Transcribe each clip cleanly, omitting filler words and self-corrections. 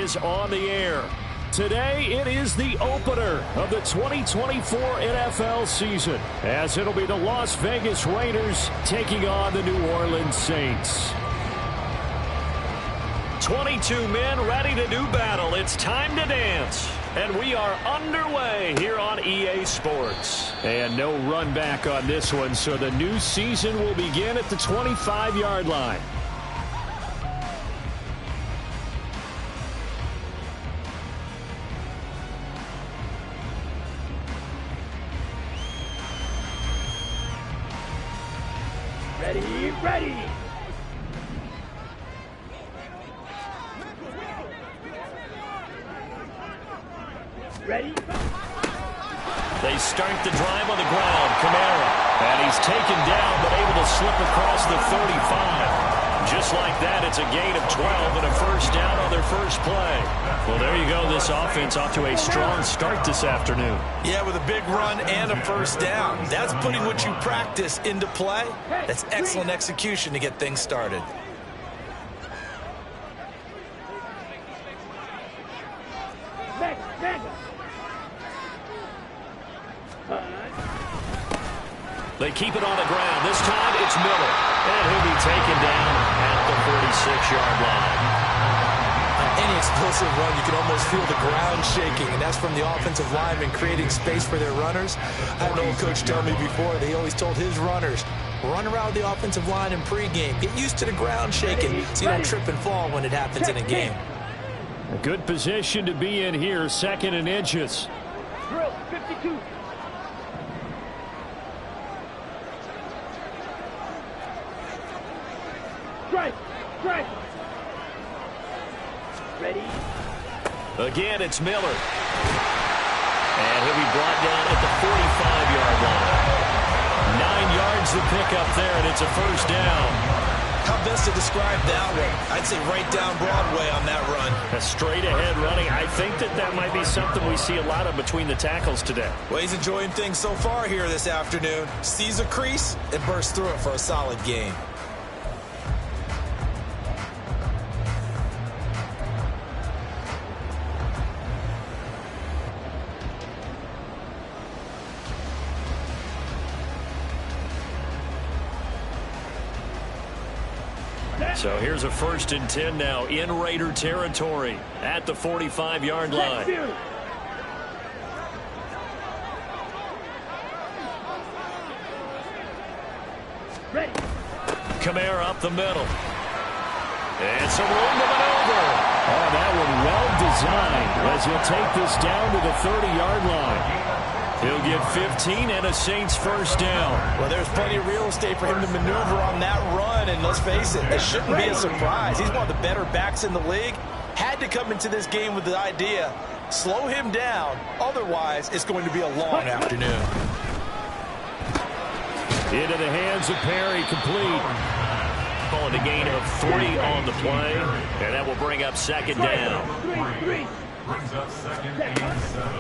is on the air. Today, it is the opener of the 2024 NFL season, as it'll be the Las Vegas Raiders taking on the New Orleans Saints. 22 men ready to do battle. It's time to dance. And we are underway here on EA Sports. And no run back on this one, so the new season will begin at the 25-yard line. Ready. Ready? They start the drive on the ground. Kamara. And he's taken down, but able to slip across the 35. Just like that, it's a gain of 12 and a first down on their first play. Well, there you go. This offense off to a strong start this afternoon. Yeah, with a big run and a first down. That's putting what you practice into play. That's excellent execution to get things started. They keep it on the ground. This time it's Miller. And he'll be taken down at the 46-yard line. On any explosive run, you can almost feel the ground shaking, and that's from the offensive linemen creating space for their runners. I had an old coach tell me before, they always told his runners, run around the offensive line in pregame. Get used to the ground shaking so you don't trip and fall when it happens in a game. A good position to be in here, second and inches. Drill 52. Strike. Ready? Again, it's Miller. And he'll be brought down at the 45-yard line. 9 yards to pick up there, and it's a first down. How best to describe that one? I'd say right down Broadway on that run. A straight-ahead running. I think that might be something we see a lot of between the tackles today. Well, he's enjoying things so far here this afternoon. Sees a crease and bursts through it for a solid gain. So here's a 1st and 10 now in Raider territory at the 45-yard line. Ready. Kamara up the middle. And some room to maneuver. Oh, that one well designed as he'll take this down to the 30-yard line. He'll get 15 and a Saints first down. Well, there's plenty of real estate for him to maneuver on that run, and let's face it, it shouldn't be a surprise. He's one of the better backs in the league. Had to come into this game with the idea, slow him down, otherwise it's going to be a long afternoon. Into the hands of Perry, complete. Calling a gain of 3 on the play, and that will bring up second down. Brings up second and 7.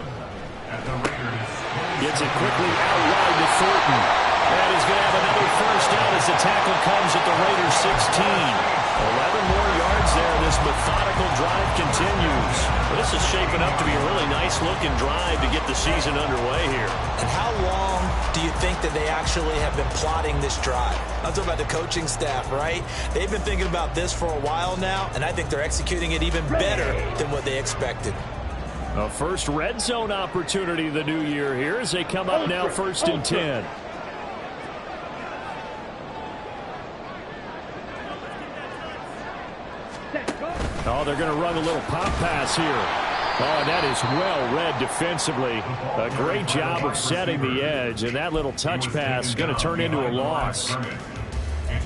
Gets it quickly out wide to Thornton. And he's going to have another first down as the tackle comes at the Raiders 16. 11 more yards there. This methodical drive continues. Well, this is shaping up to be a really nice-looking drive to get the season underway here. And how long do you think that they actually have been plotting this drive? I'm talking about the coaching staff, right? They've been thinking about this for a while now, and I think they're executing it even better than what they expected. A first red zone opportunity the new year here as they come up now 1st and 10. Oh, they're going to run a little pop pass here. Oh, that is well read defensively. A great job of setting the edge, and that little touch pass is going to turn into a loss.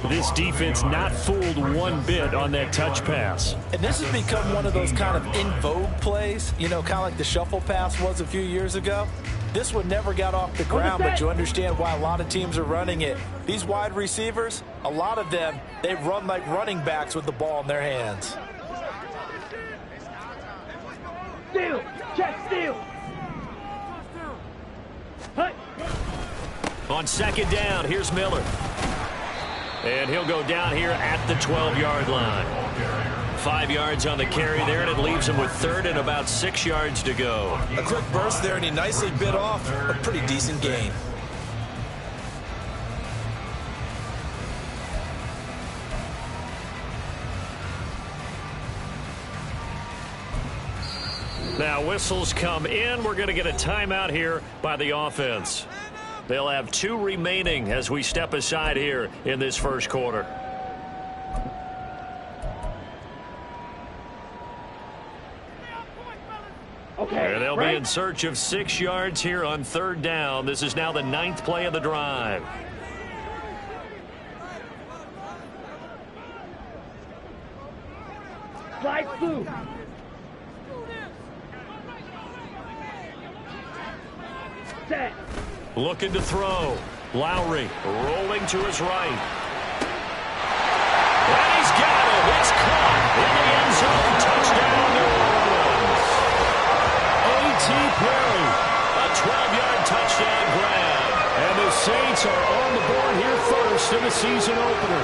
This defense not fooled one bit on that touch pass. And this has become one of those kind of in vogue plays, you know, kind of like the shuffle pass was a few years ago. This one never got off the ground, but you understand why a lot of teams are running it. These wide receivers, a lot of them, they run like running backs with the ball in their hands. Steal! Check steal! Hut! On second down, here's Miller. And he'll go down here at the 12-yard line. 5 yards on the carry there, and it leaves him with third and about 6 yards to go. A quick burst there, and he nicely bit off a pretty decent gain. Now whistles come in. We're going to get a timeout here by the offense. They'll have 2 remaining as we step aside here in this first quarter. Okay, And they'll be in search of 6 yards here on third down. This is now the 9th play of the drive. Slide through. Set. Looking to throw. Lowry rolling to his right. And he's got it. It's caught in the end zone. Touchdown, New Orleans. A.T. Perry, a 12-yard touchdown grab. And the Saints are on the board here first in the season opener.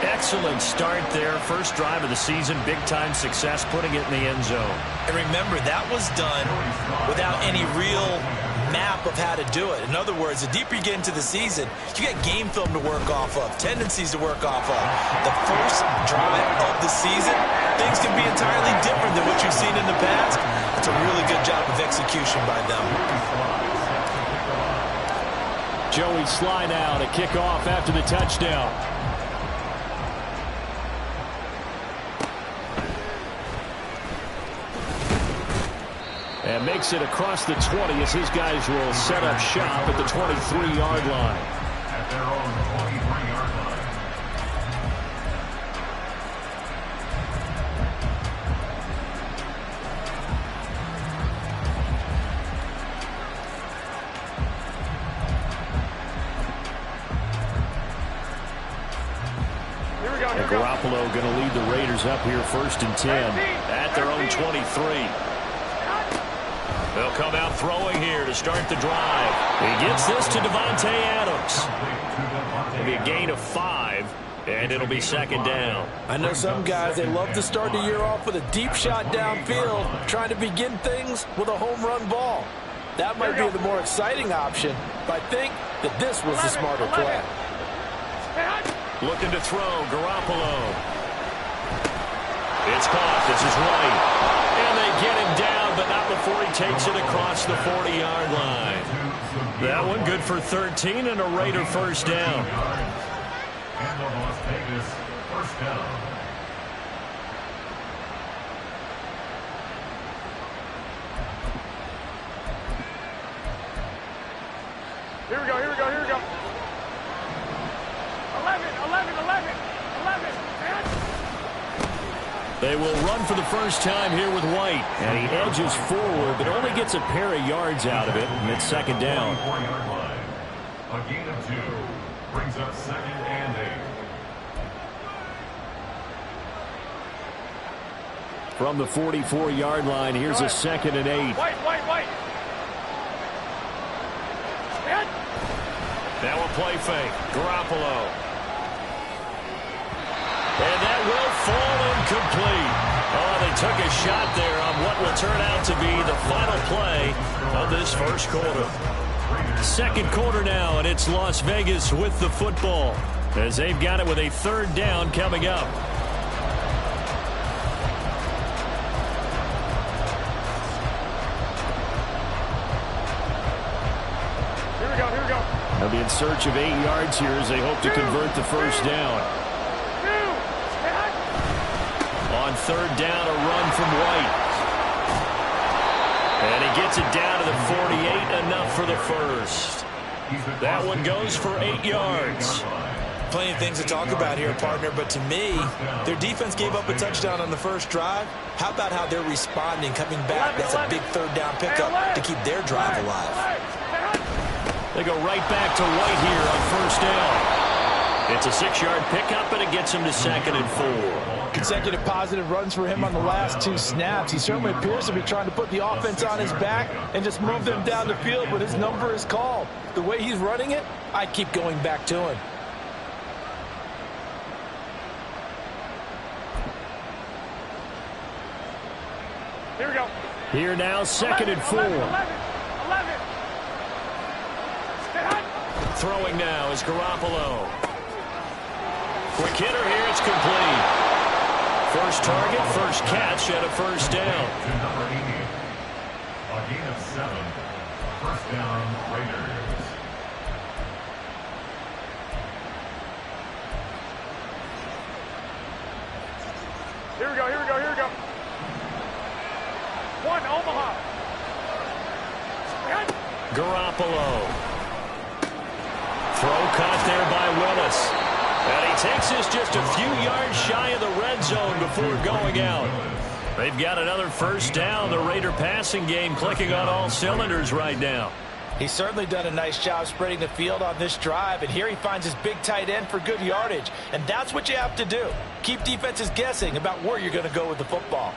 Excellent start there. First drive of the season. Big-time success putting it in the end zone. And remember, that was done without any real map of how to do it. In other words, the deeper you get into the season, you get game film to work off of, tendencies to work off of. The first drive of the season, things can be entirely different than what you've seen in the past. It's a really good job of execution by them. Joey Sly now to kick off after the touchdown. And makes it across the 20 as his guys will set up shop at the 23-yard line. At their own 23-yard line. And Garoppolo going to lead the Raiders up here first and 10 at their own 23. They'll come out throwing here to start the drive. He gets this to Davante Adams. It'll be a gain of 5, and it'll be second down. I know some guys, they love to start the year off with a deep shot downfield, trying to begin things with a home run ball. That might be the more exciting option, but I think that this was the smarter play. Looking to throw, Garoppolo. It's caught. This is White. And they get him down, but not before he takes it across the 40-yard line. That one good for 13 and a Raider first down. And the Las Vegas first down. Here we go, here we go, here we go. 11. They will run for the first time here with White. And he edges forward, but only gets a pair of yards out of it. And it's second down. 24-yard line. A gain of 2 brings up second and 8. From the 44-yard line, here's a second and 8. White. Now a play fake. Garoppolo. And that will fall incomplete. Oh, they took a shot there on what will turn out to be the final play of this first quarter. Second quarter now, and it's Las Vegas with the football as they've got it with a third down coming up. Here we go. They'll be in search of 8 yards here as they hope to convert the first down. On third down, a run from White. And he gets it down to the 48, enough for the first. That one goes for 8 yards. Plenty of things to talk about here, partner, but to me, their defense gave up a touchdown on the first drive. How about how they're responding, coming back? That's a big third down pickup to keep their drive alive. They go right back to White here on first down. It's a 6-yard pickup, and it gets him to second and 4. Consecutive positive runs for him on the last 2 snaps. He certainly appears to be trying to put the offense on his back and just move them down the field, but his number is called. The way he's running it, I keep going back to him. Here we go. Here now, 2nd and 4. 11. Throwing now is Garoppolo. Quick hitter here, it's complete. First target, first catch, and a first down. To number 80. A gain of 7. First down, Raiders. Here we go, here we go, here we go. 1, Omaha. Garoppolo. Throw caught there by Willis. And he takes this just a few yards shy of the red zone before going out. They've got another first down. The Raider passing game clicking on all cylinders right now. He's certainly done a nice job spreading the field on this drive, and here he finds his big tight end for good yardage. And that's what you have to do. Keep defenses guessing about where you're going to go with the football.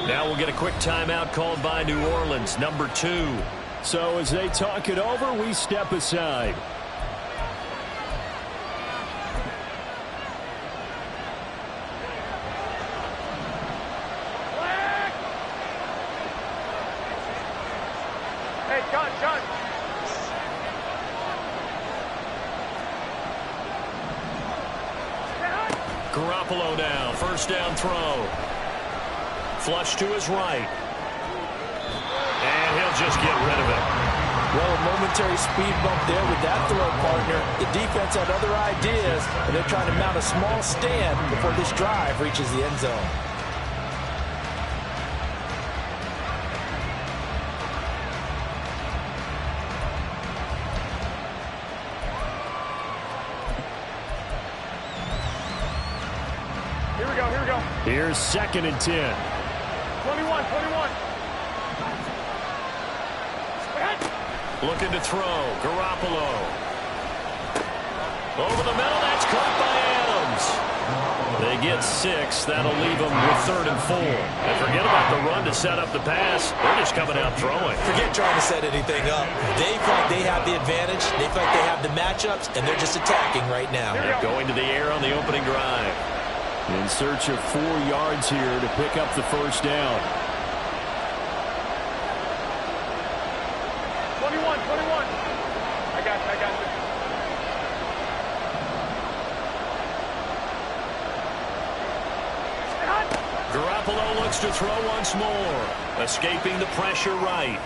Now we'll get a quick timeout called by New Orleans, number 2. So as they talk it over, we step aside. Hey, John. Garoppolo now, first down throw. Flush to his right. And he'll just get rid of it. Well, a momentary speed bump there with that throw, partner. The defense had other ideas, and they're trying to mount a small stand before this drive reaches the end zone. Here we go. Here's 2nd and 10. 21. Looking to throw. Garoppolo. Over the middle. That's caught by Adams. They get 6. That'll leave them with 3rd and 4. And forget about the run to set up the pass. They're just coming out throwing. Forget trying to set anything up. They feel like they have the advantage. They feel like they have the matchups, and they're just attacking right now. They're going to the air on the opening drive. In search of 4 yards here to pick up the first down. 21. I got you. Garoppolo looks to throw once more. Escaping the pressure right.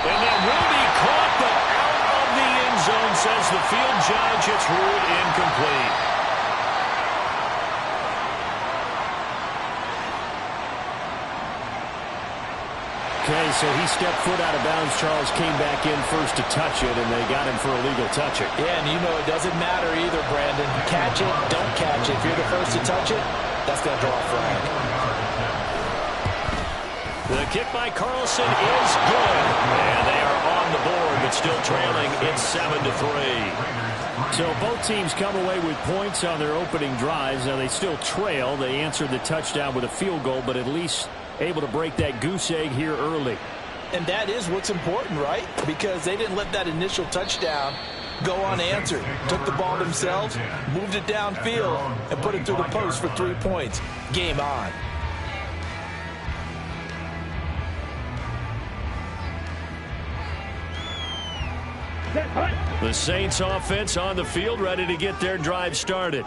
And that will be caught, but out of the end zone, says the field judge. It's ruled incomplete. Okay, so he stepped foot out of bounds. Charles came back in first to touch it, and they got him for a legal touch it. Yeah, and you know it doesn't matter either, Brandon. Catch it, don't catch it. If you're the first to touch it, that's going to draw a flag. The kick by Carlson is good. And they are on the board, but still trailing. It's 7-3. So both teams come away with points on their opening drives. Now they still trail. They answered the touchdown with a field goal, but at least able to break that goose egg here early. And that is what's important, right? Because they didn't let that initial touchdown go unanswered. Took the ball themselves, moved it downfield, and put it through the post for 3 points. Game on. The Saints offense on the field, ready to get their drive started.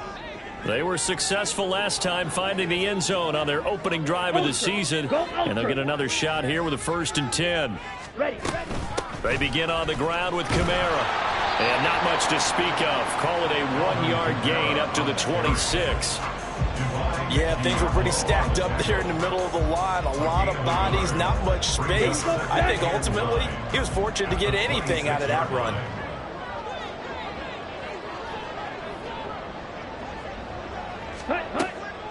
They were successful last time finding the end zone on their opening drive of the season, and they'll get another shot here with a 1st and 10. They begin on the ground with Kamara, and not much to speak of. Call it a 1-yard gain up to the 26. Yeah, things were pretty stacked up there in the middle of the line. A lot of bodies, not much space. I think ultimately he was fortunate to get anything out of that run.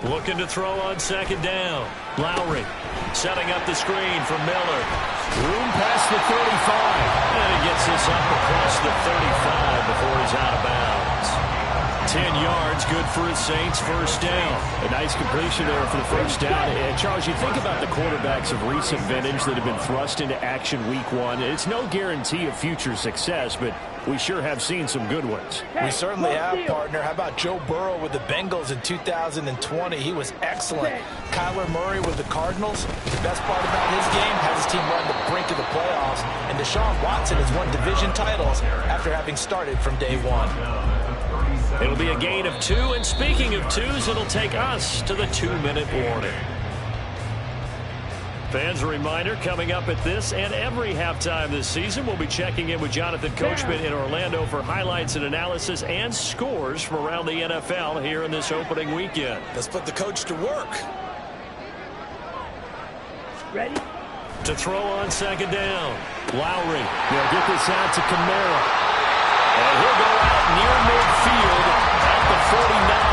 Looking to throw on 2nd down. Lowry setting up the screen for Miller. Room past the 35. And he gets this up across the 35 before he's out of bounds. 10 yards, good for his Saints, first down. A nice completion there for the first down. And Charles, you think about the quarterbacks of recent vintage that have been thrust into action week 1. It's no guarantee of future success, but we sure have seen some good ones. We certainly have, partner. How about Joe Burrow with the Bengals in 2020? He was excellent. Kyler Murray with the Cardinals. The best part about his game has his team run the brink of the playoffs. And Deshaun Watson has won division titles after having started from day one. It'll be a gain of 2, and speaking of 2s, it'll take us to the 2-minute warning. Fans, a reminder, coming up at this and every halftime this season, we'll be checking in with Jonathan Coachman in Orlando for highlights and analysis and scores from around the NFL here in this opening weekend. Let's put the coach to work. Ready? To throw on second down. Lowry. They'll get this out to Kamara. And he'll go out near midfield at the 49.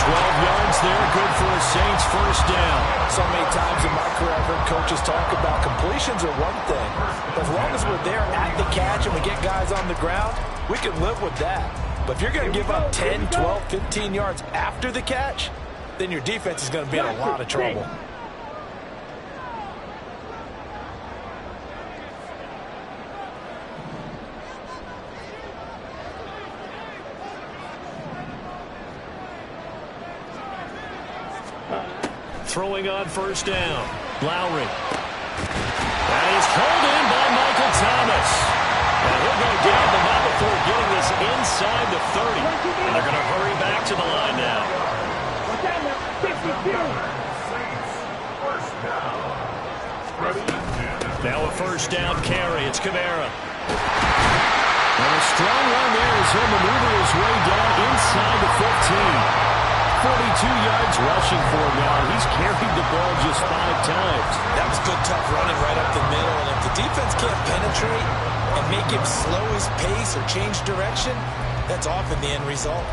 12 yards there, good for a Saints first down. So many times in my career I've heard coaches talk about completions are one thing. But as long as we're there at the catch and we get guys on the ground, we can live with that. But if you're going to give up 10, 12, 15 yards after the catch, then your defense is going to be in a lot of trouble. Throwing on first down. Lowry. That is called in by Michael Thomas. And he'll go down the not before getting this inside the 30. And they're going to hurry back to the line now. Now a first down carry. It's Kamara. And a strong run there as he'll maneuver his way down inside the 15. 42 yards rushing for him now. He's carried the ball just 5 times. That was good, tough running right up the middle. And if the defense can't penetrate and make him slow his pace or change direction, that's often the end result.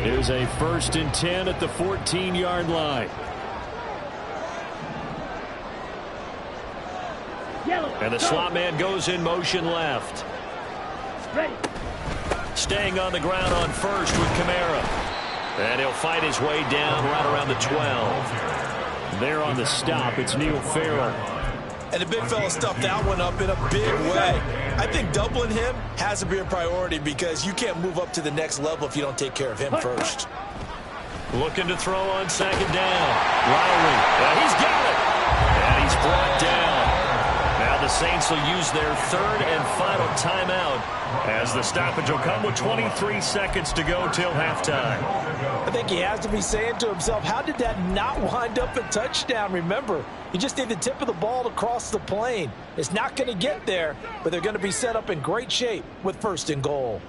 Here's a 1st and 10 at the 14-yard line. And the slot man goes in motion left. Ready. Staying on the ground on first with Kamara. And he'll fight his way down right around the 12. There on the stop, it's Neil Farrell. And the big fella stuffed that one up in a big way. I think doubling him has to be a priority because you can't move up to the next level if you don't take care of him first. Looking to throw on second down. Lowry. He's got it. And he's brought down. Now the Saints will use their 3rd and final timeout as the stoppage will come with 23 seconds to go till halftime. I think he has to be saying to himself, how did that not wind up a touchdown? Remember, you just need the tip of the ball to cross the plane. It's not going to get there, but they're going to be set up in great shape with 1st and goal.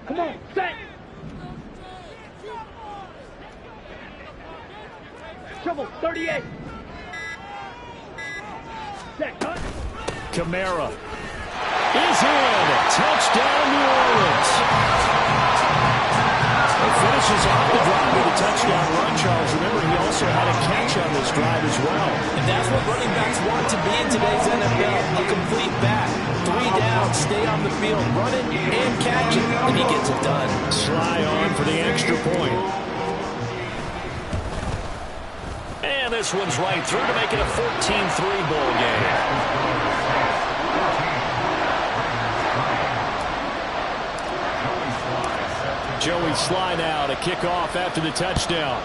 Come on, set. Trouble, 38. Set, cut. Kamara is in. Touchdown, New Orleans. He finishes off the drive with a touchdown run, Charles. Remember, he also had a catch on this drive as well. And that's what running backs want to be in today's NFL, a complete back. 3 down, stay on the field, run it and catch it, and he gets it done. Sly on for the extra point. And this one's right through to make it a 14-3 bowl game. Joey Sly now to kick off after the touchdown.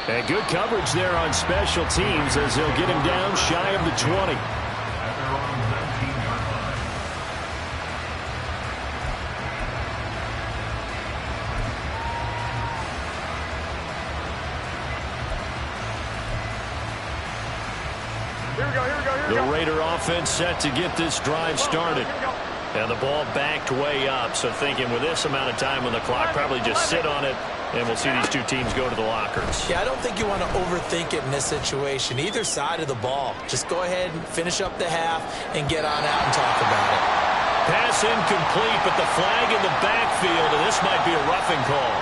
And good coverage there on special teams as they'll get him down shy of the 20. Here we go. The Raider offense set to get this drive started. And the ball backed way up. So thinking with this amount of time on the clock, probably just sit on it. And we'll see these two teams go to the lockers. Yeah, I don't think you want to overthink it in this situation. Either side of the ball. Just go ahead and finish up the half and get on out and talk about it. Pass incomplete, but the flag in the backfield, and this might be a roughing call.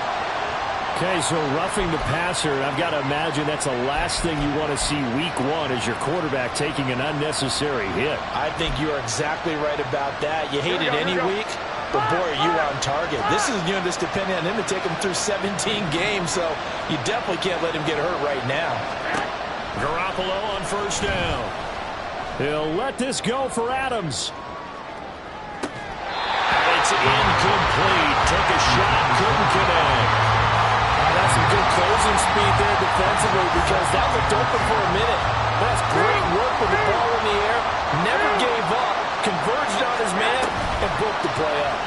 Okay, so roughing the passer, I've got to imagine that's the last thing you want to see week one as your quarterback taking an unnecessary hit. I think you are exactly right about that. You hate it any week, but boy, are you on target. This is just depending on him to take him through 17 games, so you definitely can't let him get hurt right now. Garoppolo on first down. He'll let this go for Adams. It's incomplete. Took a shot, couldn't connect. That's some good closing speed there defensively because that looked open for a minute. That's great work with the ball in the air. Never gave up. Converged on his man and broke the play up.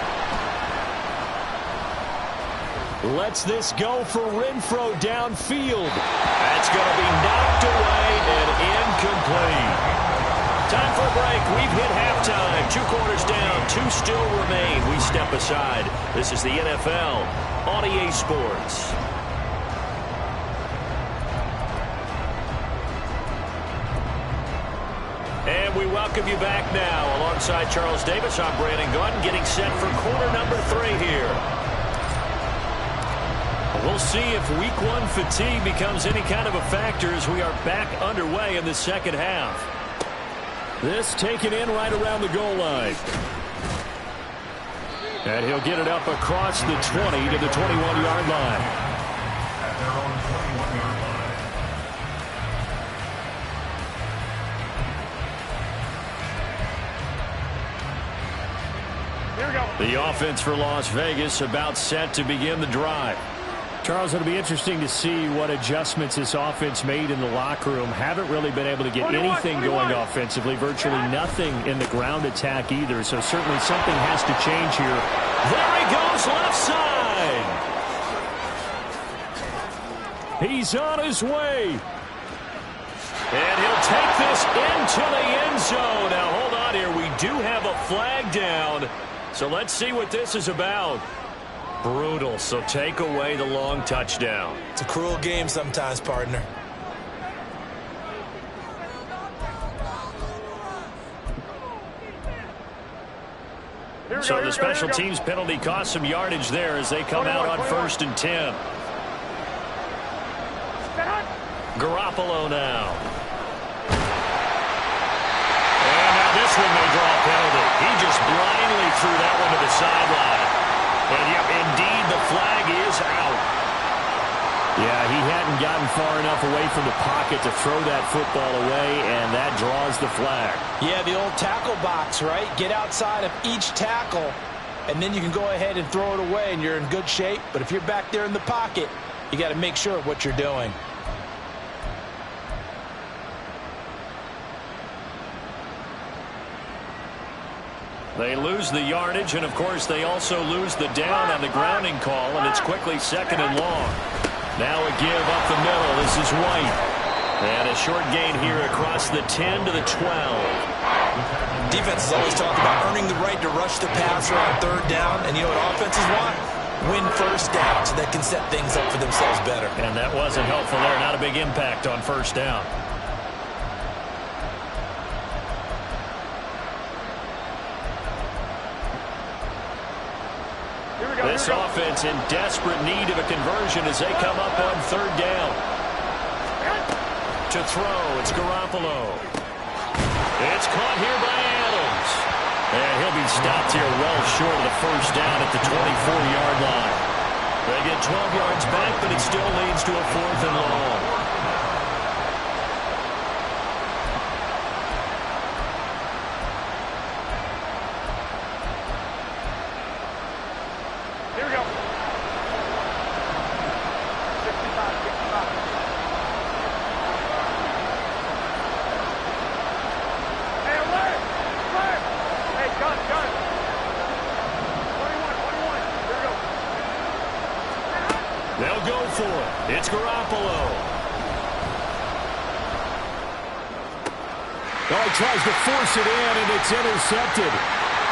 Lets this go for Renfro downfield. That's going to be knocked away and incomplete. Time for a break. We've hit halftime. 2 quarters down. 2 still remain. We step aside. This is the NFL on EA Sports. And we welcome you back now. Alongside Charles Davis, I'm Brandon Gaudin, getting set for quarter number 3 here. We'll see if week 1 fatigue becomes any kind of a factor as we are back underway in the second half. This taken in right around the goal line. And he'll get it up across the 20 to the 21-yard line. At their own 21-yard line. Here we go. The offense for Las Vegas about set to begin the drive. Charles, it'll be interesting to see what adjustments this offense made in the locker room. Haven't really been able to get anything going offensively. Virtually nothing in the ground attack either. So certainly something has to change here. There he goes, left side. He's on his way. And he'll take this into the end zone. Now, hold on here. We do have a flag down. So let's see what this is about. Brutal, so take away the long touchdown. It's a cruel game sometimes, partner. So the special teams penalty cost some yardage there as they come out on 1st and 10. Garoppolo now. And now this one may draw a penalty. He just blindly threw that one to the sideline. And yep, indeed, the flag is out. Yeah, he hadn't gotten far enough away from the pocket to throw that football away, and that draws the flag. Yeah, the old tackle box, right? Get outside of each tackle, and then you can go ahead and throw it away, and you're in good shape. But if you're back there in the pocket, you got to make sure of what you're doing. They lose the yardage, and of course they also lose the down on the grounding call, and it's quickly 2nd and long. Now a give up the middle. This is White. And a short gain here across the 10 to the 12. Defenses always talk about earning the right to rush the passer on 3rd down, and you know what offenses want? Win 1st down so they can set things up for themselves better. And that wasn't helpful there. Not a big impact on 1st down. This offense in desperate need of a conversion as they come up on 3rd down. To throw, it's Garoppolo. It's caught here by Adams. And he'll be stopped here well short of the 1st down at the 24-yard line. They get 12 yards back, but it still leads to a 4th and long. They'll go for it. It's Garoppolo. Oh, he tries to force it in, and it's intercepted.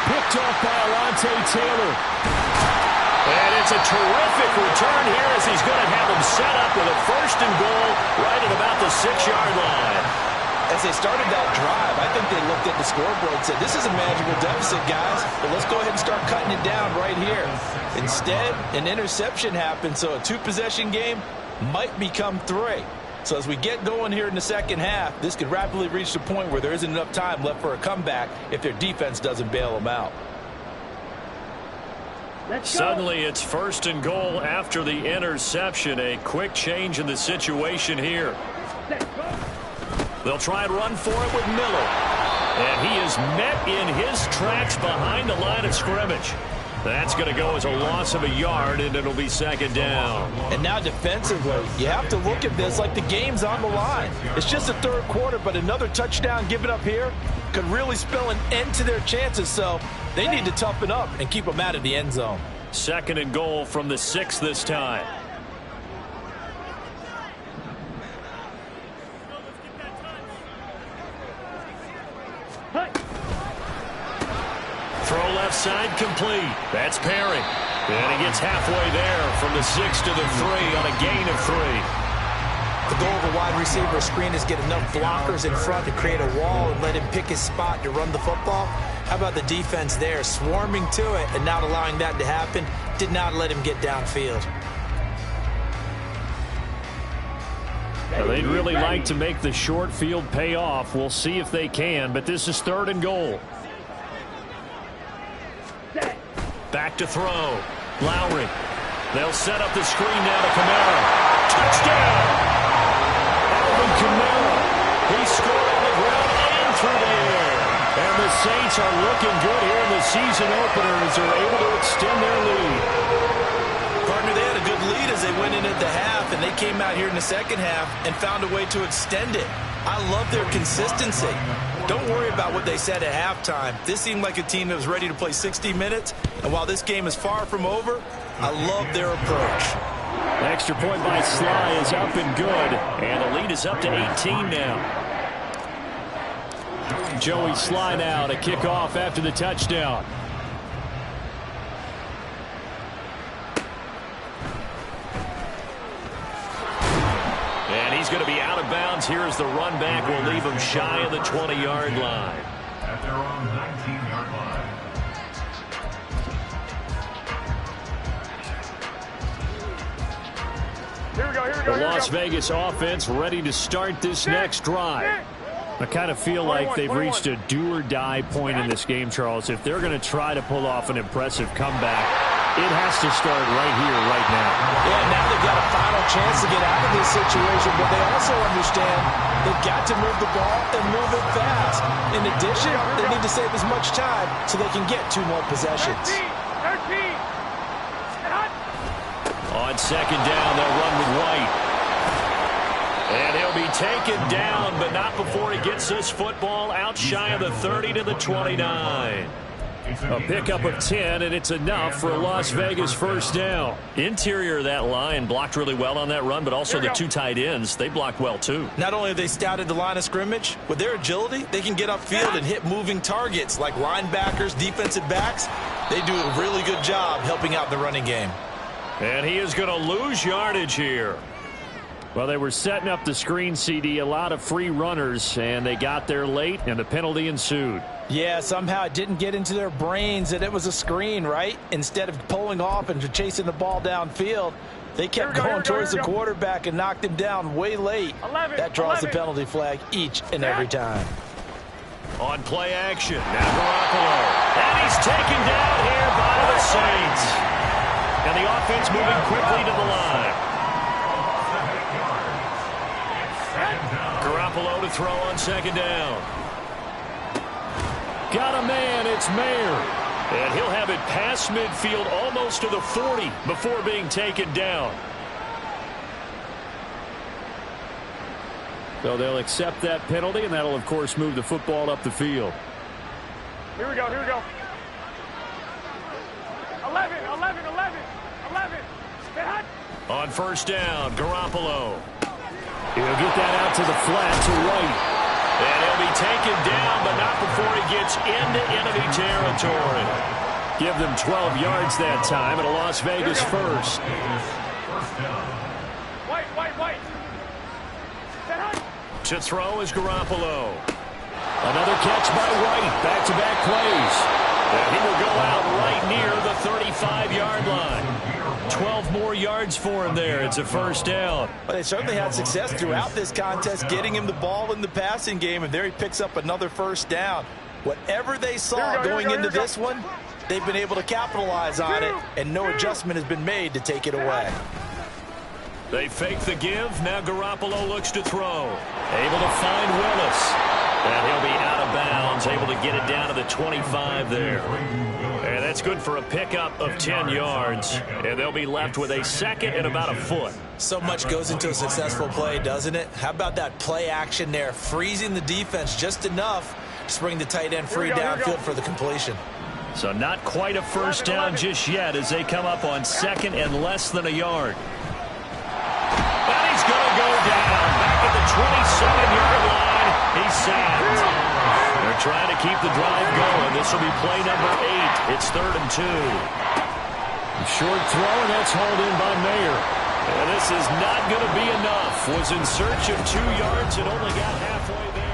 Picked off by Alontae Taylor. And it's a terrific return here as he's going to have him set up with a 1st and goal right at about the 6-yard line. As they started that drive, I think they looked at the scoreboard and said, this is a manageable deficit, guys, but let's go ahead and start cutting it down right here. Instead, an interception happened, so a 2-possession game might become 3. So as we get going here in the second half, this could rapidly reach the point where there isn't enough time left for a comeback if their defense doesn't bail them out. Suddenly it's 1st and goal after the interception. A quick change in the situation here. They'll try and run for it with Miller. And he is met in his tracks behind the line of scrimmage. That's going to go as a loss of a yard, and it'll be 2nd down. And now defensively, you have to look at this like the game's on the line. It's just the 3rd quarter, but another touchdown given up here could really spell an end to their chances, so they need to toughen up and keep them out of the end zone. 2nd and goal from the 6 this time. Throw left side complete. That's Perry. And he gets halfway there from the 6 to the 3 on a gain of 3. The goal of a wide receiver screen is get enough blockers in front to create a wall and let him pick his spot to run the football. How about the defense there, swarming to it and not allowing that to happen? Did not let him get downfield. Now, they'd really like to make the short field pay off. We'll see if they can, but this is 3rd and goal. Back to throw. Lowry. They'll set up the screen now to Kamara. Touchdown! Alvin Kamara. He scored on the ground and through the air. And the Saints are looking good here in the season opener as they're able to extend their lead. Partner, they had a good lead as they went in at the half, and they came out here in the second half and found a way to extend it. I love their consistency. Don't worry about what they said at halftime. This seemed like a team that was ready to play 60 minutes, and while this game is far from over, I love their approach. The extra point by Sly is up and good, and the lead is up to 18 now. Joey Sly now to kick off after the touchdown. And he's going to be out of bounds here as the run back will leave him shy of the 20-yard line. At their own 19-yard line. Here we go, here we go, The here we Las go. Vegas offense ready to start this next drive. I kind of feel like they've reached a do-or-die point in this game, Charles. If they're going to try to pull off an impressive comeback, it has to start right here, right now. Yeah, now they've got a final chance to get out of this situation, but they also understand they've got to move the ball and move it fast. In addition, they need to save as much time so they can get 2 more possessions. 13. On 2nd down, they'll run with White. And he'll be taken down, but not before he gets this football out shy of the 30 to the 29. A pickup of 10, and it's enough for a Las Vegas first down. Interior of that line blocked really well on that run, but also the 2 tight ends, they blocked well too. Not only have they scouted the line of scrimmage, with their agility, they can get upfield and hit moving targets like linebackers, defensive backs. They do a really good job helping out the running game. And he is going to lose yardage here. Well, they were setting up the screen, CD, a lot of free runners, and they got there late, and the penalty ensued. Yeah, somehow it didn't get into their brains that it was a screen, right? Instead of pulling off and chasing the ball downfield, they kept going towards the quarterback and knocked him down way late. That draws the penalty flag each and every time. On play action, now Garoppolo. And he's taken down here by the Saints. And the offense moving quickly to the line. Garoppolo to throw on 2nd down. Got a man, it's Mayer. And he'll have it past midfield almost to the 40 before being taken down. So they'll accept that penalty, and that'll, of course, move the football up the field. Here we go, here we go. 11. On 1st down, Garoppolo. He'll get that out to the flat to White. And he'll be taken down, but not before he gets into enemy territory. Give them 12 yards that time, and a Las Vegas first. White. To throw is Garoppolo. Another catch by White. Back-to-back plays. And he will go out right near the 35-yard line. 12 more yards for him there. It's a first down. Well, they certainly had success throughout this contest getting him the ball in the passing game, and there he picks up another first down. Whatever they saw going into this one, they've been able to capitalize on it, and no adjustment has been made to take it away. They fake the give. Now Garoppolo looks to throw. Able to find Willis. And he'll be out of bounds, able to get it down to the 25 there. And that's good for a pickup of 10 yards. And they'll be left with a second and about a foot. So much goes into a successful play, doesn't it? How about that play action there, freezing the defense just enough to bring the tight end free downfield for the completion. So not quite a first down just yet as they come up on second and less than a yard. And he's going to go down back at the 27-yard line. He's sacked. They're trying to keep the drive going. This will be play number 8. It's 3rd and 2. Short throw, and that's hauled in by Mayer. And this is not going to be enough. Was in search of 2 yards and only got halfway there.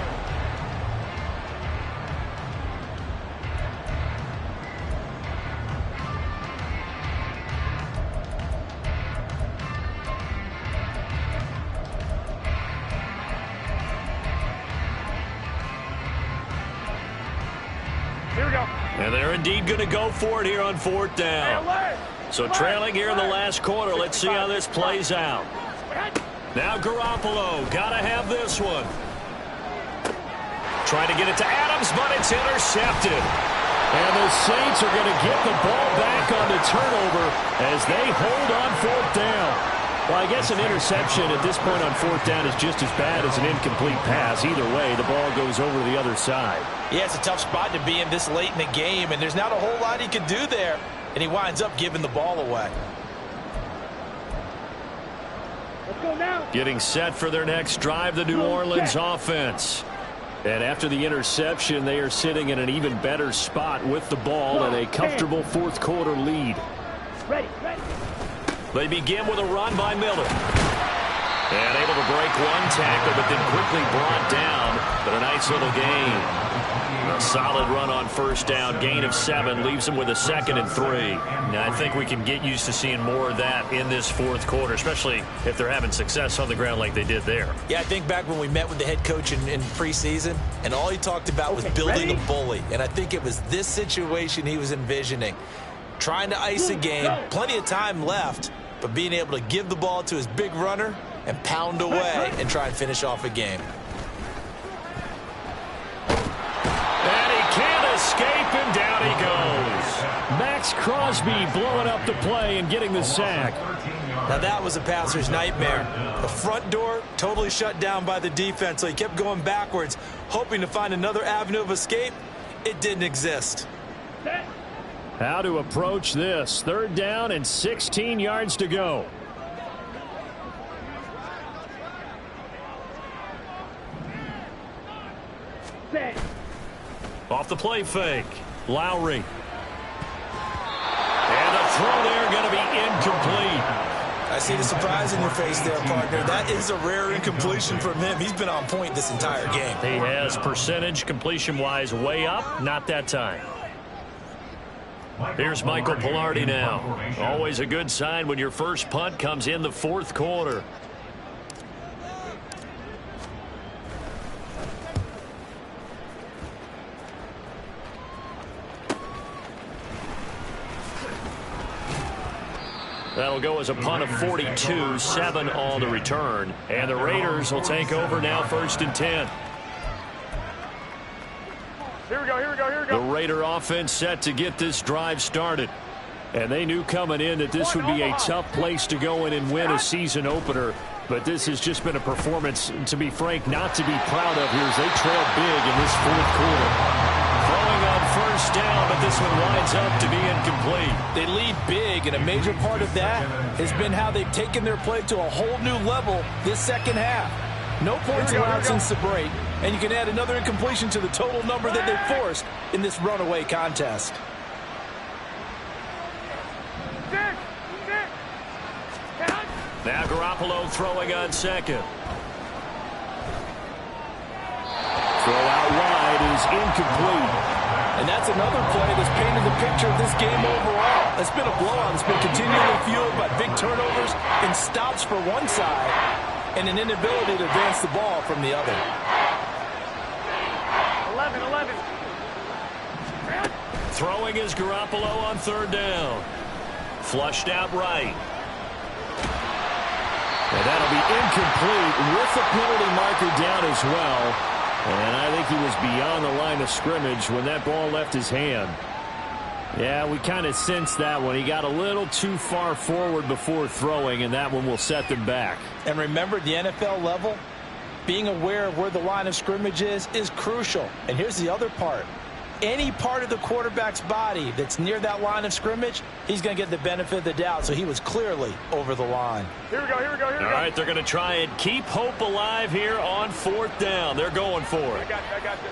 And they're indeed going to go for it here on 4th down. So trailing here in the last quarter. Let's see how this plays out. Now Garoppolo. Got to have this one. Trying to get it to Adams, but it's intercepted. And the Saints are going to get the ball back on the turnover as they hold on 4th down. Well, I guess an interception at this point on 4th down is just as bad as an incomplete pass. Either way, the ball goes over to the other side. Yeah, it's a tough spot to be in this late in the game, and there's not a whole lot he could do there, and he winds up giving the ball away. Let's go now. Getting set for their next drive, the New Orleans offense. And after the interception, they are sitting in an even better spot with the ball and a comfortable 4th quarter lead. Ready, ready. They begin with a run by Miller. And able to break one tackle, but then quickly brought down. But a nice little gain. A solid run on 1st down. Gain of 7 leaves them with a 2nd and 3. Now, I think we can get used to seeing more of that in this 4th quarter, especially if they're having success on the ground like they did there. Yeah, I think back when we met with the head coach in preseason, and all he talked about was building a bully. And I think it was this situation he was envisioning. Trying to ice a game, plenty of time left, but being able to give the ball to his big runner and pound away and try and finish off a game. And he can't escape, and down he goes. Max Crosby blowing up the play and getting the sack. Now that was a passer's nightmare. The front door totally shut down by the defense, so he kept going backwards, hoping to find another avenue of escape. It didn't exist. How to approach this. 3rd down and 16 yards to go. Set. Off the play fake. Lowry. And the throw there going to be incomplete. I see the surprise in your face there, partner. That is a rare incompletion from him. He's been on point this entire game. He has percentage completion-wise way up. Not that time. Here's Michael Palardy now. Always a good sign when your first punt comes in the 4th quarter. That'll go as a punt of 42, 7 on the return. And the Raiders will take over now 1st and 10. Here we go, here we go, here we The go. Raider offense set to get this drive started. And they knew coming in that this would be a tough place to go in and win a season opener. But this has just been a performance, to be frank, not to be proud of here as they trail big in this 4th quarter. Throwing on 1st down, but this one winds up to be incomplete. They lead big, and a major part of that has been how they've taken their play to a whole new level this 2nd half. No points allowed since the break, and you can add another incompletion to the total number that they forced in this runaway contest. Now Garoppolo throwing on 2nd. Throw out wide is incomplete. And that's another play that's painted the picture of this game overall. It's been a blowout. It's been continually fueled by big turnovers and stops for one side and an inability to advance the ball from the other. 11. Throwing is Garoppolo on third down. Flushed out right. And that'll be incomplete with the penalty marker down as well. And I think he was beyond the line of scrimmage when that ball left his hand. Yeah, we kind of sensed that one. He got a little too far forward before throwing, and that one will set them back. And remember, at the NFL level, being aware of where the line of scrimmage is crucial. And here's the other part. Any part of the quarterback's body that's near that line of scrimmage, he's going to get the benefit of the doubt. So he was clearly over the line. Here we go. All right, they're going to try and keep hope alive here on fourth down. They're going for it. I got you.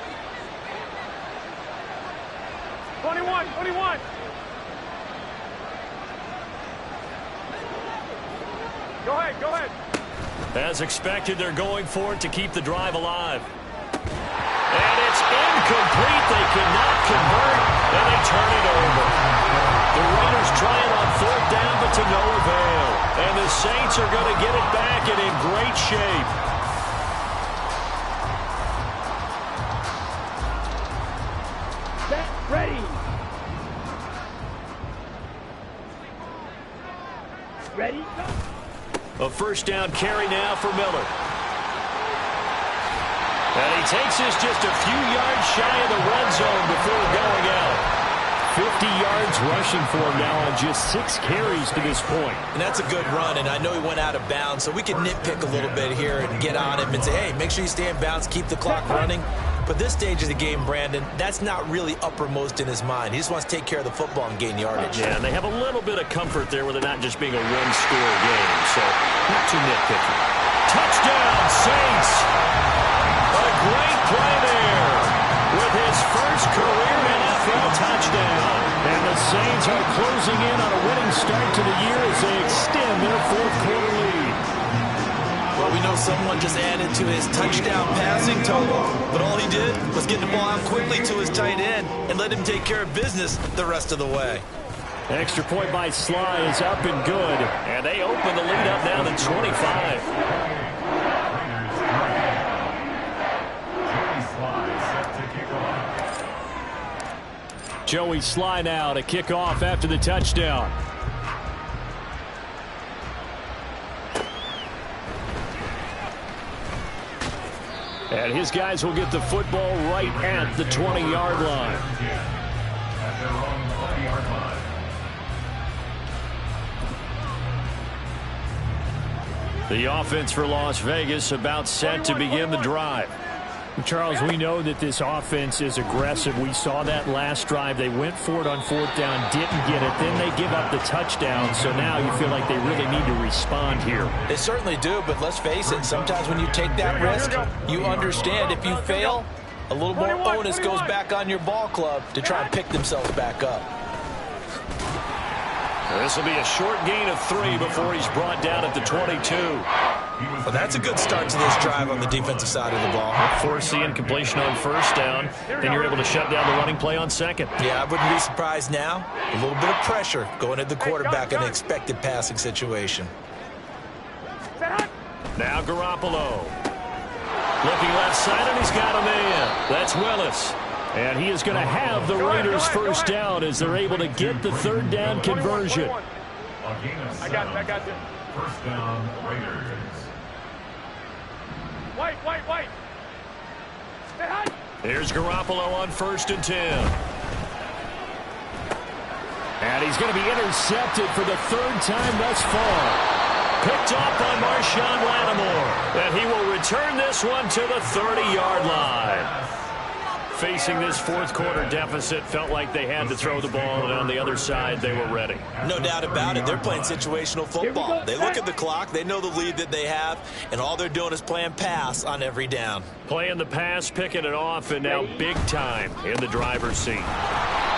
21. Go ahead. As expected, they're going for it to keep the drive alive. And it's incomplete. They cannot convert, and they turn it over. The Raiders trying on fourth down, but to no avail. And the Saints are going to get it back and in great shape. Set, ready. Ready, go. A first down carry now for Miller. And he takes this just a few yards shy of the red zone before going out. 50 yards rushing for him now on just 6 carries to this point. And that's a good run, and I know he went out of bounds, so we can nitpick a little bit here and get on him and say, hey, make sure you stay in bounds, keep the clock running. But this stage of the game, Brandon, that's not really uppermost in his mind. He just wants to take care of the football and gain yardage. Yeah, and they have a little bit of comfort there with it not just being a one-score game, so not too nitpicky. Touchdown, Saints! A great play there with his first career NFL touchdown. And the Saints are closing in on a winning start to the year as they extend their fourth-quarter lead. Well, we know someone just added to his touchdown passing total, but all he did was get the ball out quickly to his tight end and let him take care of business the rest of the way. Extra point by Sly is up and good. And they open the lead up now to 25. Joey Sly now to kick off after the touchdown. And his guys will get the football right at the 20-yard line. The offense for Las Vegas about set to begin the drive. Charles, we know that this offense is aggressive. We saw that last drive. They went for it on fourth down, didn't get it. Then they give up the touchdown. So now you feel like they really need to respond here. They certainly do, but let's face it. Sometimes when you take that risk, you understand if you fail, a little more onus goes back on your ball club to try and pick themselves back up. This will be a short gain of 3 before he's brought down at the 22. Well, that's a good start to this drive on the defensive side of the ball. Force the incompletion on first down, then you're able to shut down the running play on second. Yeah, I wouldn't be surprised now. A little bit of pressure going at the quarterback in an expected passing situation. Now Garoppolo. Looking left side, and he's got a man. That's Willis. And he is going to have the Raiders first down as they're able to get the third down conversion. I got you. First down, Raiders. White. Here's Garoppolo on 1st and 10. And he's going to be intercepted for the 3rd time thus far. Picked off by Marshawn Lattimore. And he will return this one to the 30-yard line. Facing this fourth-quarter deficit, felt like they had to throw the ball, and on the other side, they were ready. No doubt about it. They're playing situational football. They look at the clock, they know the lead that they have, and all they're doing is playing pass on every down. Playing the pass, picking it off, and now big time in the driver's seat.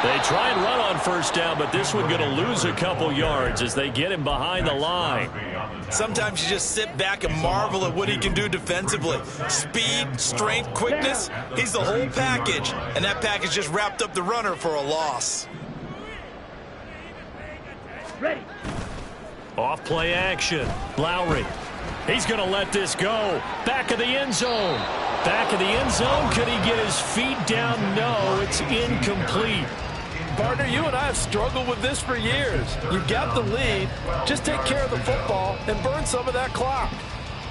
They try and run on first down, but this one going to lose a couple yards as they get him behind the line. Sometimes you just sit back and marvel at what he can do defensively. Speed, strength, quickness, he's the whole package. And that package just wrapped up the runner for a loss. Ready. Off play action. Lowry. He's going to let this go. Back of the end zone. Back of the end zone. Could he get his feet down? No, it's incomplete. Partner, you and I have struggled with this for years. You got the lead. Just take care of the football and burn some of that clock.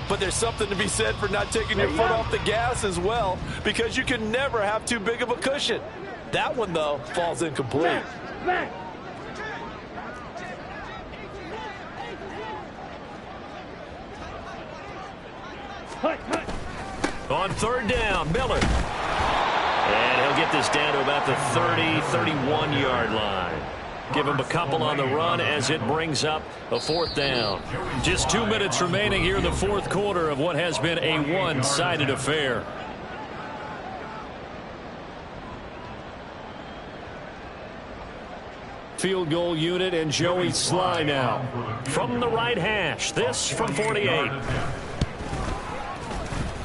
But there's something to be said for not taking your foot off the gas as well, because you can never have too big of a cushion. That one, though, falls incomplete. Back. Hut. On third down, Miller. And he'll get this down to about the 30, 31-yard line. Give him a couple on the run as it brings up a fourth down. Just 2 minutes remaining here in the fourth quarter of what has been a one-sided affair. Field goal unit and Joey Sly now. From the right hash, this from 48.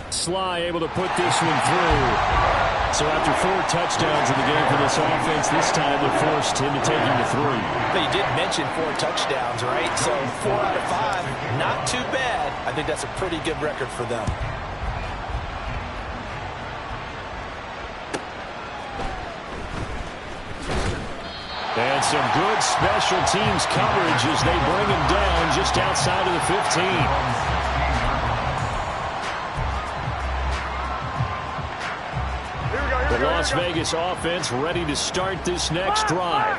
Sly able to put this one through. So after 4 touchdowns in the game for this offense, this time they forced him to take him to 3. But you did mention 4 touchdowns, right? So 4 out of 5, not too bad. I think that's a pretty good record for them. And some good special teams coverage as they bring him down just outside of the 15. The Las Vegas offense ready to start this next drive.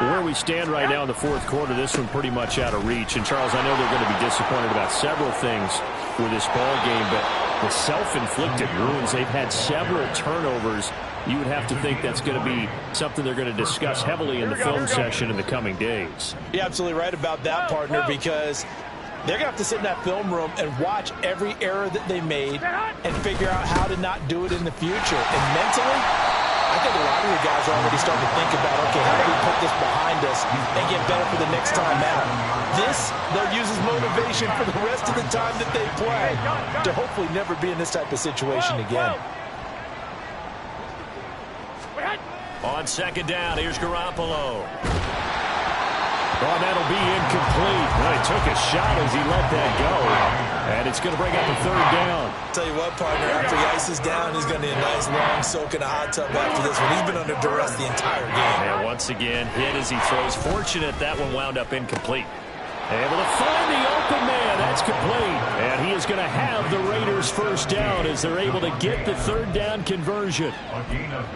Where we stand right now in the fourth quarter, this one pretty much out of reach. And, Charles, I know they're going to be disappointed about several things with this ball game, but the self-inflicted wounds, they've had several turnovers. You would have to think that's going to be something they're going to discuss heavily in the film session in the coming days. You're absolutely right about that, partner, because they're going to have to sit in that film room and watch every error that they made and figure out how to not do it in the future. And mentally, I think a lot of you guys are already starting to think about, okay, how do we put this behind us and get better for the next time out? This, they'll use as motivation for the rest of the time that they play to hopefully never be in this type of situation again. On second down, here's Garoppolo. Oh, that'll be incomplete. Well, he took a shot as he let that go. And it's going to bring up a third down. Tell you what, partner, after he ices down, he's going to need a nice long soak in a hot tub after this one. He's been under duress the entire game. And once again, hit as he throws. Fortunate that one wound up incomplete. Able to find the open man. That's complete. And he is going to have the Raiders first down as they're able to get the third down conversion.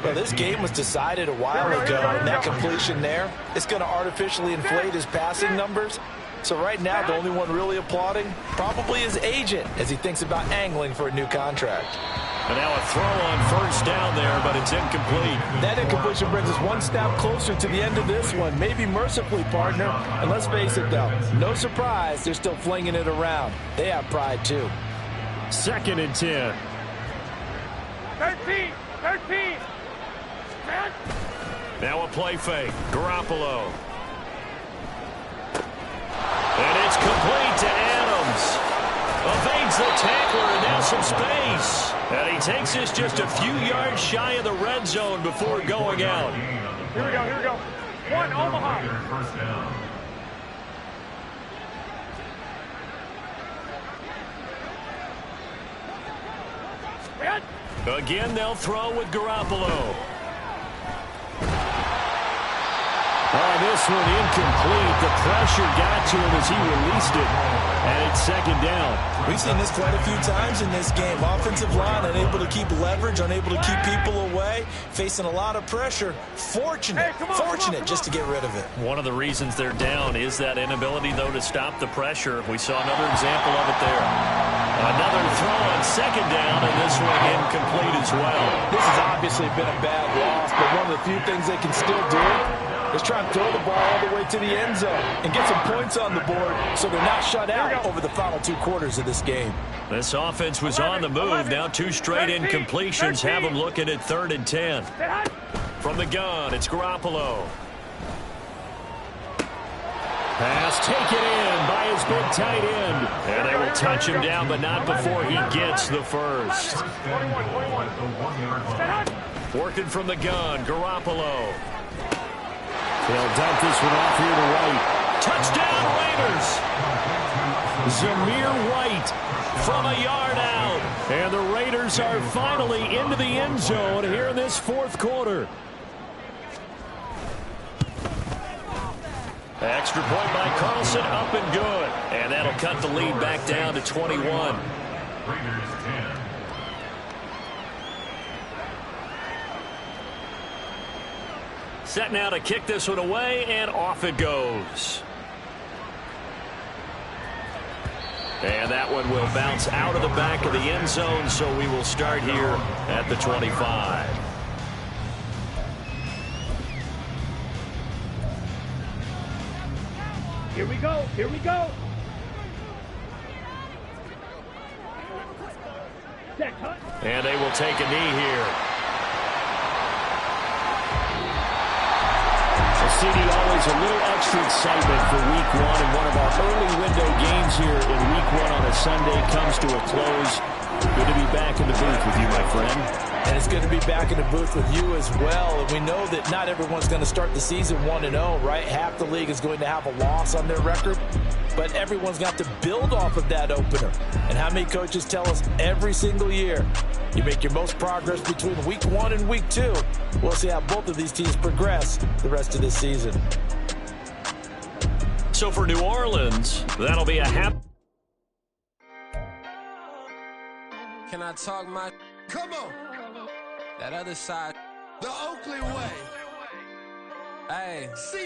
Well, this game was decided a while ago, and that completion there, it's going to artificially inflate his passing numbers. So right now, the only one really applauding probably his agent as he thinks about angling for a new contract. And now a throw on first down there, but it's incomplete. That incompletion brings us one step closer to the end of this one. Maybe mercifully, partner. And let's face it, though, no surprise, they're still flinging it around. They have pride, too. 2nd and 10. 13. Now a play fake. Garoppolo. And it's complete to Adams. Evades the tackler and now some space. And he takes this just a few yards shy of the red zone before going out. Here we go. 1, Omaha. First down. Again, they'll throw with Garoppolo. Oh, this one incomplete. The pressure got to him as he released it. And it's 2nd down. We've seen this quite a few times in this game. Offensive line unable to keep leverage, unable to keep people away, facing a lot of pressure. Fortunate just to get rid of it. One of the reasons they're down is that inability, though, to stop the pressure. We saw another example of it there. Another throw on 2nd down, and this one incomplete as well. This has obviously been a bad loss, but one of the few things they can still do is try and throw the ball all the way to the end zone and get some points on the board so they're not shut out over the final 2 quarters of this game. This offense was on the move. Now 2 straight incompletions have them looking at 3rd and 10. From the gun, it's Garoppolo. Pass taken in by his big tight end. And they will touch him down, but not before he gets the first. 21. Working from the gun, Garoppolo. They'll dump this one off here to White. Touchdown, Raiders! Zamir White from a yard out. And the Raiders are finally into the end zone here in this fourth quarter. Extra point by Carlson, up and good. And that'll cut the lead back down to 21. Raiders 10. Set now to kick this one away, and off it goes. And that one will bounce out of the back of the end zone, so we will start here at the 25. Here we go. Here we go. Set, Hunt. And they will take a knee here. CD, always a little extra excitement for week one, and one of our early window games here in week one on a Sunday comes to a close. Good to be back in the booth with you, my friend. And it's good to be back in the booth with you as well. And we know that not everyone's going to start the season 1-0, right? Half the league is going to have a loss on their record. But everyone's got to build off of that opener. And how many coaches tell us every single year, you make your most progress between week 1 and week 2. We'll see how both of these teams progress the rest of this season. So for New Orleans, that'll be a happy. Can I talk my... Come on. That other side. The Oakley way. Hey.